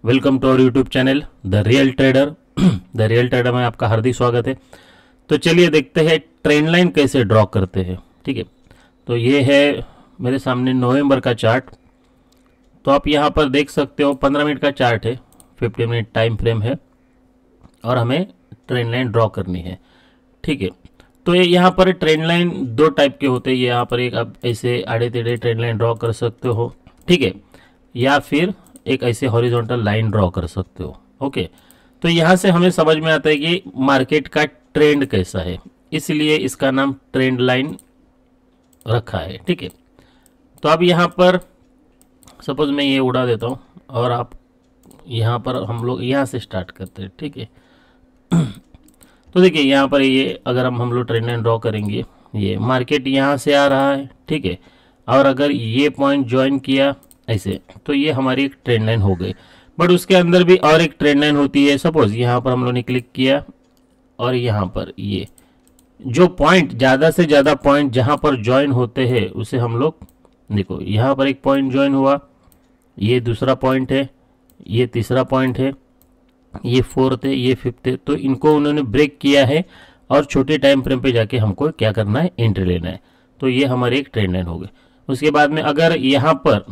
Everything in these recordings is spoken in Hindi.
Welcome to our YouTube channel the real trader. The real trader में आपका हार्दिक स्वागत है। तो चलिए देखते हैं ट्रेंड लाइन कैसे ड्रॉ करते हैं। ठीक है, तो ये है मेरे सामने नवंबर का चार्ट। तो आप यहाँ पर देख सकते हो 15 मिनट का चार्ट है, 15 मिनट टाइम फ्रेम है और हमें ट्रेंड लाइन ड्रॉ करनी है। ठीक है, तो ये यहाँ पर ट्रेंड लाइन दो टाइप के होते हैं। यहाँ पर एक आप ऐसे आड़े टेढ़े ट्रेंड लाइन ड्रॉ कर सकते हो, ठीक है, या फिर एक ऐसे हॉरिजॉन्टल लाइन ड्रॉ कर सकते हो। ओके, तो यहाँ से हमें समझ में आता है कि मार्केट का ट्रेंड कैसा है, इसलिए इसका नाम ट्रेंड लाइन रखा है। ठीक है, तो अब यहाँ पर सपोज मैं ये उड़ा देता हूँ और आप यहाँ पर हम लोग यहाँ से स्टार्ट करते हैं। ठीक है, तो देखिए यहाँ पर ये अगर हम लोग ट्रेंड लाइन ड्रॉ करेंगे, ये मार्केट यहाँ से आ रहा है। ठीक है, और अगर ये पॉइंट ज्वाइन किया ऐसे, तो ये हमारी एक ट्रेंड लाइन हो गई। बट उसके अंदर भी और एक ट्रेंड लाइन होती है। सपोज यहाँ पर हम लोगों ने क्लिक किया और यहाँ पर ये जो पॉइंट ज़्यादा से ज़्यादा पॉइंट जहाँ पर ज्वाइन होते हैं उसे हम लोग देखो, यहाँ पर एक पॉइंट ज्वाइन हुआ, ये दूसरा पॉइंट है, ये तीसरा पॉइंट है, ये फोर्थ है, ये फिफ्थ है। तो इनको उन्होंने ब्रेक किया है और छोटे टाइम फ्रेम पे जाके हमको क्या करना है, एंट्री लेना है। तो ये हमारी एक ट्रेंड लाइन हो गई। उसके बाद में अगर यहाँ पर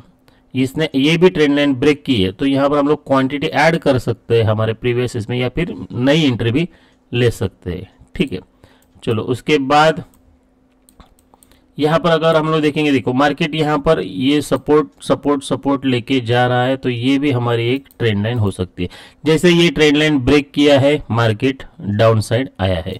इसने ये भी ट्रेंड लाइन ब्रेक की है, तो यहाँ पर हम लोग क्वांटिटी ऐड कर सकते हैं हमारे प्रीवियस इसमें, या फिर नई एंट्री भी ले सकते हैं। ठीक है, चलो उसके बाद यहाँ पर अगर हम लोग देखेंगे, देखो मार्केट यहाँ पर ये सपोर्ट लेके जा रहा है, तो ये भी हमारी एक ट्रेंड लाइन हो सकती है। जैसे ये ट्रेंड लाइन ब्रेक किया है, मार्केट डाउन साइड आया है।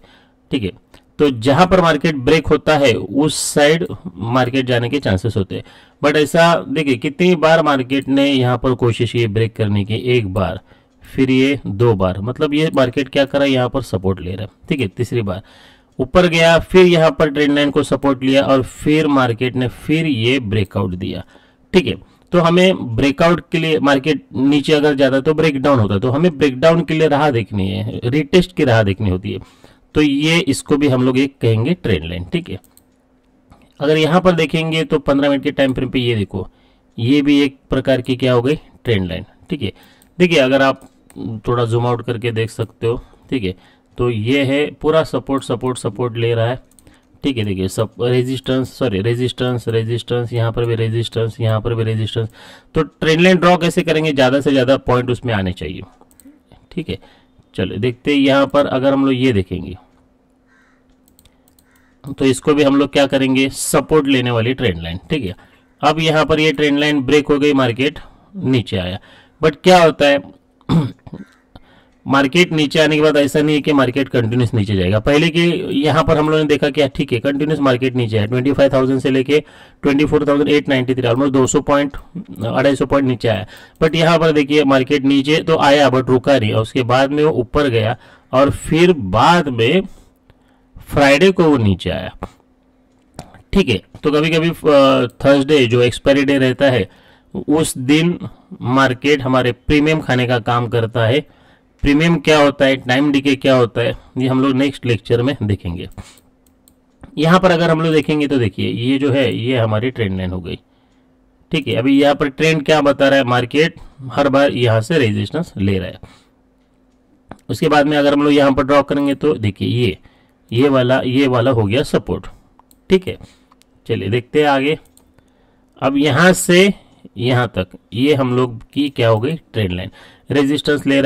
ठीक है, तो जहां पर मार्केट ब्रेक होता है उस साइड मार्केट जाने के चांसेस होते हैं। बट ऐसा देखिए कितनी बार मार्केट ने यहाँ पर कोशिश की ब्रेक करने की, एक बार, फिर ये दो बार, मतलब ये मार्केट क्या कर रहा है, यहाँ पर सपोर्ट ले रहा है। ठीक है, तीसरी बार ऊपर गया, फिर यहाँ पर ट्रेंड लाइन को सपोर्ट लिया और फिर मार्केट ने फिर ये ब्रेकआउट दिया। ठीक है, तो हमें ब्रेकआउट के लिए मार्केट नीचे अगर जाता है तो ब्रेकडाउन होता है, तो हमें ब्रेकडाउन के लिए राह देखनी है, रिटेस्ट की राह देखनी होती है। तो ये इसको भी हम लोग एक कहेंगे ट्रेंड लाइन। ठीक है, अगर यहाँ पर देखेंगे तो 15 मिनट के टाइम फ्रेम पे ये देखो, ये भी एक प्रकार की क्या हो गई, ट्रेंड लाइन। ठीक है, देखिए अगर आप थोड़ा जूम आउट करके देख सकते हो। ठीक है, तो ये है पूरा सपोर्ट ले रहा है। ठीक है, देखिए सब रेजिस्टेंस, यहाँ पर भी रेजिस्टेंस, यहाँ पर भी रेजिस्टेंस। तो ट्रेंड लाइन ड्रॉ कैसे करेंगे, ज़्यादा से ज़्यादा पॉइंट उसमें आने चाहिए। ठीक है, चलो देखते हैं यहाँ पर अगर हम लोग ये देखेंगे तो इसको भी हम लोग क्या करेंगे, सपोर्ट लेने वाली ट्रेंड लाइन। ठीक है, अब यहाँ पर ये ट्रेंड लाइन ब्रेक हो गई, मार्केट नीचे आया। बट क्या होता है मार्केट नीचे आने के बाद ऐसा नहीं है कि मार्केट कंटिन्यूस नीचे जाएगा। पहले कि यहाँ पर हम लोगों ने देखा कि ठीक है कंटिन्यूस मार्केट नीचे है, 25,000 से लेके 24,893, ऑलमोस्ट 200 पॉइंट 250 पॉइंट नीचे आया। बट यहाँ पर देखिए मार्केट नीचे तो आया बट रुका नहीं, और उसके बाद में वो ऊपर गया और फिर बाद में फ्राइडे को वो नीचे आया। ठीक है, तो कभी कभी थर्सडे जो एक्सपायरी डे रहता है उस दिन मार्केट हमारे प्रीमियम खाने का काम करता है। प्रीमियम क्या होता है, टाइम डीके क्या होता है, ये हम लोग नेक्स्ट लेक्चर में देखेंगे। यहाँ पर अगर हम लोग देखेंगे तो देखिए ये जो है ये हमारी ट्रेंड लाइन हो गई। ठीक है, अभी यहाँ पर ट्रेंड क्या बता रहा है, मार्केट हर बार यहाँ से रेजिस्टेंस ले रहा है। उसके बाद में अगर हम लोग यहाँ पर ड्रॉ करेंगे तो देखिए ये वाला हो गया सपोर्ट। ठीक है, चलिए देखते हैं आगे। अब यहाँ से यहाँ तक ये हम लोग की क्या हो गई, ट्रेंड लाइन। रेजिस्टेंस ले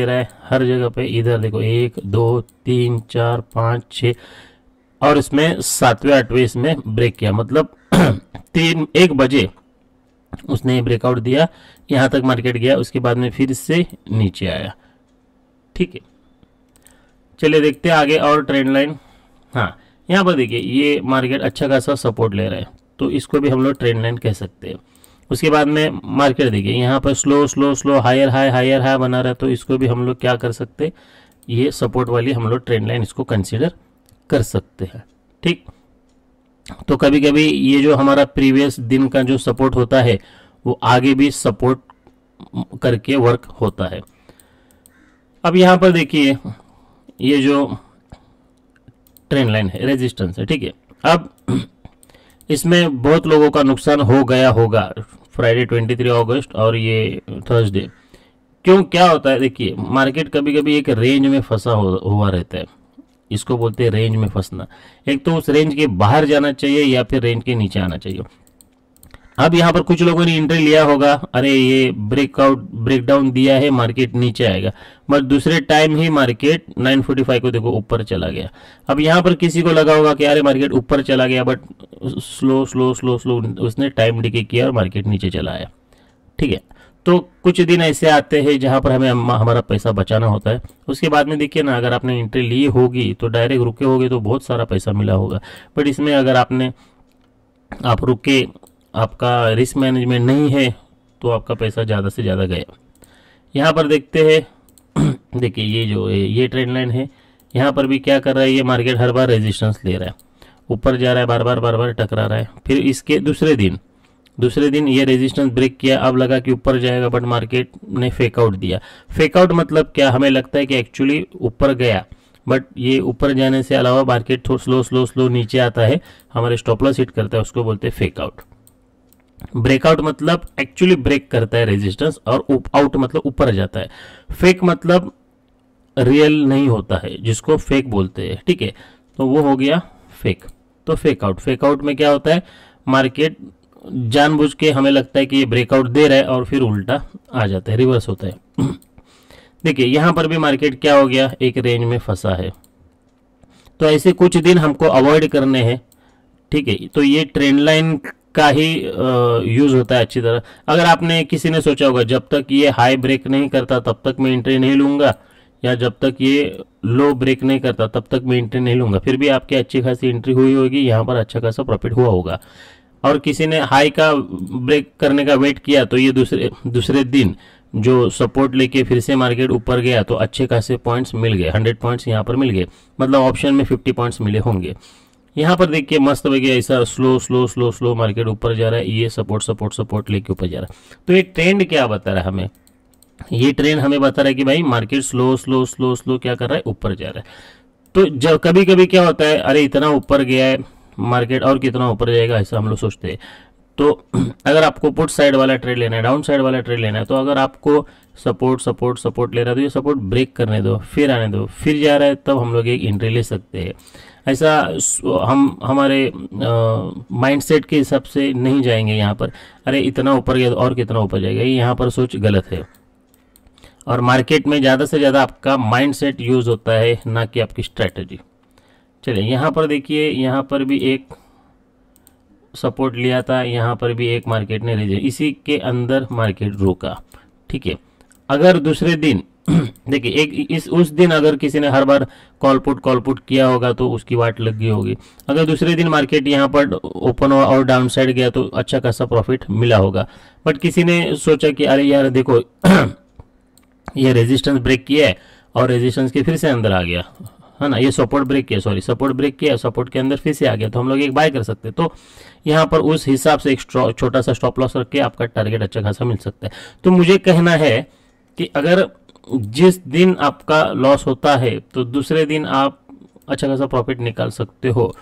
रहा है हर जगह पे। इधर देखो 1 2 3 4 5 6 और इसमें 7वें 8वें इसमें ब्रेक किया, मतलब 1 बजे उसने ब्रेकआउट दिया, यहाँ तक मार्केट गया, उसके बाद में फिर से नीचे आया। ठीक है, चलिए देखते हैं आगे और ट्रेंड लाइन। हाँ, यहाँ पर देखिए ये मार्केट अच्छा खासा सपोर्ट ले रहा है, तो इसको भी हम लोग ट्रेंड लाइन कह सकते हैं। उसके बाद में मार्केट देखिए यहाँ पर स्लो हायर हाई बना रहा है, तो इसको भी हम लोग क्या कर सकते हैं, ये सपोर्ट वाली हम लोग ट्रेंड लाइन इसको कंसीडर कर सकते हैं। ठीक, तो कभी कभी ये जो हमारा प्रीवियस दिन का जो सपोर्ट होता है वो आगे भी सपोर्ट करके वर्क होता है। अब यहाँ पर देखिए ये जो ट्रेंड लाइन है, रेजिस्टेंस है। ठीक है, अब इसमें बहुत लोगों का नुकसान हो गया होगा, फ्राइडे 23 अगस्त और ये थर्सडे, क्यों, क्या होता है, देखिए मार्केट कभी कभी एक रेंज में फंसा हुआ रहता है, इसको बोलते हैं रेंज में फंसना। एक तो उस रेंज के बाहर जाना चाहिए या फिर रेंज के नीचे आना चाहिए। अब यहाँ पर कुछ लोगों ने एंट्री लिया होगा, अरे ये ब्रेकडाउन दिया है, मार्केट नीचे आएगा, बट दूसरे टाइम ही मार्केट 945 को देखो ऊपर चला गया। अब यहाँ पर किसी को लगा होगा कि अरे मार्केट ऊपर चला गया, but slow slow slow slow उसने टाइम डिके किया और मार्केट नीचे चला आया। ठीक है, तो कुछ दिन ऐसे आते हैं जहां पर हमें हमारा पैसा बचाना होता है। उसके बाद में देखिए ना, अगर आपने एंट्री ली होगी तो डायरेक्ट रुके होगे तो बहुत सारा पैसा मिला होगा, बट इसमें अगर आप रुके, आपका रिस्क मैनेजमेंट नहीं है, तो आपका पैसा ज़्यादा से ज़्यादा गया। यहाँ पर देखते हैं देखिए ये जो ये ट्रेंड लाइन है, यहाँ पर भी क्या कर रहा है, ये मार्केट हर बार रेजिस्टेंस ले रहा है, ऊपर जा रहा है, बार बार टकरा रहा है। फिर इसके दूसरे दिन ये रेजिस्टेंस ब्रेक किया, अब लगा कि ऊपर जाएगा, बट मार्केट ने फेक आउट दिया। फेक आउट मतलब क्या, हमें लगता है कि एक्चुअली ऊपर गया, बट ये ऊपर जाने से अलावा मार्केट थोड़ा स्लो नीचे आता है, हमारे स्टॉप लॉस हिट करता है, उसको बोलते हैं फेक आउट। ब्रेकआउट मतलब एक्चुअली ब्रेक करता है रेजिस्टेंस, और आउट मतलब ऊपर जाता है। फेक मतलब रियल नहीं होता है, जिसको फेक बोलते हैं। ठीक है, तो वो हो गया फेक। तो फेक आउट में क्या होता है, मार्केट जानबूझ के हमें लगता है कि ये ब्रेकआउट दे रहा है और फिर उल्टा आ जाता है, रिवर्स होता है। देखिए यहां पर भी मार्केट क्या हो गया, एक रेंज में फंसा है। तो ऐसे कुछ दिन हमको अवॉइड करने हैं। ठीक है, तो ये ट्रेंड लाइन का ही यूज होता है अच्छी तरह। अगर आपने किसी ने सोचा होगा जब तक ये हाई ब्रेक नहीं करता तब तक मैं एंट्री नहीं लूंगा, या जब तक ये लो ब्रेक नहीं करता तब तक मैं एंट्री नहीं लूंगा, फिर भी आपकी अच्छी खासी एंट्री हुई होगी, यहाँ पर अच्छा खासा प्रॉफिट हुआ होगा। और किसी ने हाई का ब्रेक करने का वेट किया, तो ये दूसरे दिन जो सपोर्ट लेके फिर से मार्केट ऊपर गया, तो अच्छे खासे पॉइंट्स मिल गए, 100 पॉइंट्स यहाँ पर मिल गए, मतलब ऑप्शन में 50 पॉइंट्स मिले होंगे। यहाँ पर देखिए मस्त वगैरह ऐसा स्लो मार्केट ऊपर जा रहा है, ये सपोर्ट लेके ऊपर जा रहा है। तो ये ट्रेंड क्या बता रहा है हमें, ये ट्रेंड हमें बता रहा है कि भाई मार्केट स्लो क्या कर रहा है, ऊपर जा रहा है। तो जब कभी कभी क्या होता है, अरे इतना ऊपर गया है मार्केट, और कितना ऊपर जाएगा, ऐसा हम लोग सोचते हैं। तो अगर आपको पुट साइड वाला ट्रेड लेना है, डाउन साइड वाला ट्रेड लेना है, तो अगर आपको सपोर्ट ले रहा है, तो ये सपोर्ट ब्रेक करने दो, फिर आने दो, फिर जा रहा है, तब हम लोग एक एंट्री ले सकते हैं। ऐसा हम हमारे माइंडसेट के हिसाब से नहीं जाएंगे यहाँ पर, अरे इतना ऊपर गया और कितना ऊपर जाएगा, ये यहाँ पर सोच गलत है। और मार्केट में ज़्यादा से ज़्यादा आपका माइंडसेट यूज़ होता है, ना कि आपकी स्ट्रैटेजी। चलिए यहाँ पर देखिए, यहाँ पर भी एक सपोर्ट लिया था, यहाँ पर भी एक मार्केट ने रिजेक्ट, इसी के अंदर मार्केट रुका। ठीक है, अगर दूसरे दिन देखिए उस दिन अगर किसी ने हर बार कॉल पुट किया होगा तो उसकी वाट लग गई होगी। अगर दूसरे दिन मार्केट यहाँ पर ओपन और डाउन साइड गया तो अच्छा खासा प्रॉफिट मिला होगा। बट किसी ने सोचा कि अरे यार देखो ये रेजिस्टेंस ब्रेक किया है और रेजिस्टेंस के फिर से अंदर आ गया है ना, ये सपोर्ट ब्रेक किया, सपोर्ट के अंदर फिर से आ गया, तो हम लोग एक बाय कर सकते हैं। तो यहाँ पर उस हिसाब से एक छोटा सा स्टॉप लॉस रख के आपका टारगेट अच्छा खासा मिल सकता है। तो मुझे कहना है कि अगर जिस दिन आपका लॉस होता है तो दूसरे दिन आप अच्छा खासा प्रॉफिट निकाल सकते हो।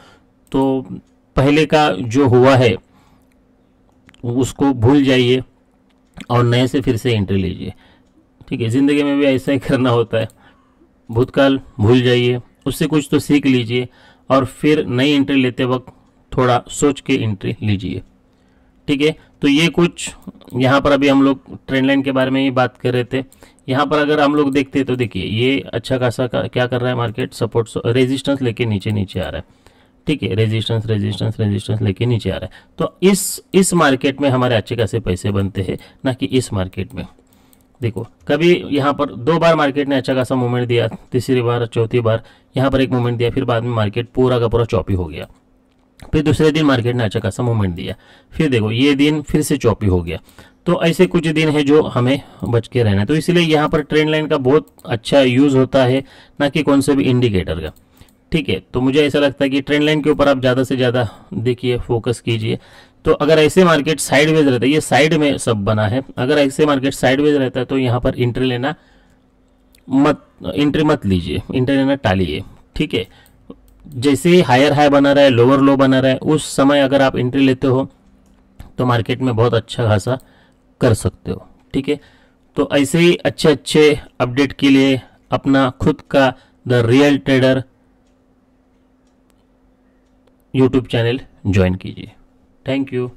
तो पहले का जो हुआ है उसको भूल जाइए और नए से फिर से एंट्री लीजिए। ठीक है, ज़िंदगी में भी ऐसा ही करना होता है, भूतकाल भूल जाइए, उससे कुछ तो सीख लीजिए और फिर नई एंट्री लेते वक्त थोड़ा सोच के एंट्री लीजिए। ठीक है, तो ये कुछ यहाँ पर अभी हम लोग ट्रेंड लाइन के बारे में ही बात कर रहे थे। यहाँ पर अगर हम लोग देखते हैं तो देखिए ये अच्छा खासा क्या कर रहा है मार्केट, सपोर्ट रेजिस्टेंस लेके नीचे आ रहा है। ठीक है, रेजिस्टेंस लेके नीचे आ रहा है। तो इस मार्केट में हमारे अच्छे खासे पैसे बनते हैं, ना कि इस मार्केट में। देखो कभी यहाँ पर 2 बार मार्केट ने अच्छा खासा मूवमेंट दिया, तीसरी बार चौथी बार यहाँ पर एक मूवमेंट दिया, फिर बाद में मार्केट पूरा का पूरा चौपी हो गया। फिर दूसरे दिन मार्केट ने अच्छा खासा मूवमेंट दिया, फिर देखो ये दिन फिर से चौपी हो गया। तो ऐसे कुछ दिन है जो हमें बच के रहना है। तो इसलिए यहाँ पर ट्रेंड लाइन का बहुत अच्छा यूज होता है, ना कि कौन से भी इंडिकेटर का। ठीक है, तो मुझे ऐसा लगता है कि ट्रेंड लाइन के ऊपर आप ज़्यादा से ज़्यादा देखिए, फोकस कीजिए। तो अगर ऐसे मार्केट साइडवेज रहता है, ये साइड में सब बना है, अगर ऐसे मार्केट साइडवेज रहता है तो यहाँ पर एंट्री मत लीजिए, एंट्री लेना टालिए। ठीक है, जैसे ही हायर हाई बना रहा है, लोअर लो बना रहा है, उस समय अगर आप एंट्री लेते हो तो मार्केट में बहुत अच्छा खासा कर सकते हो। ठीक है, तो ऐसे ही अच्छे अच्छे अपडेट के लिए अपना खुद का the real trader YouTube channel join कीजिए। Thank you.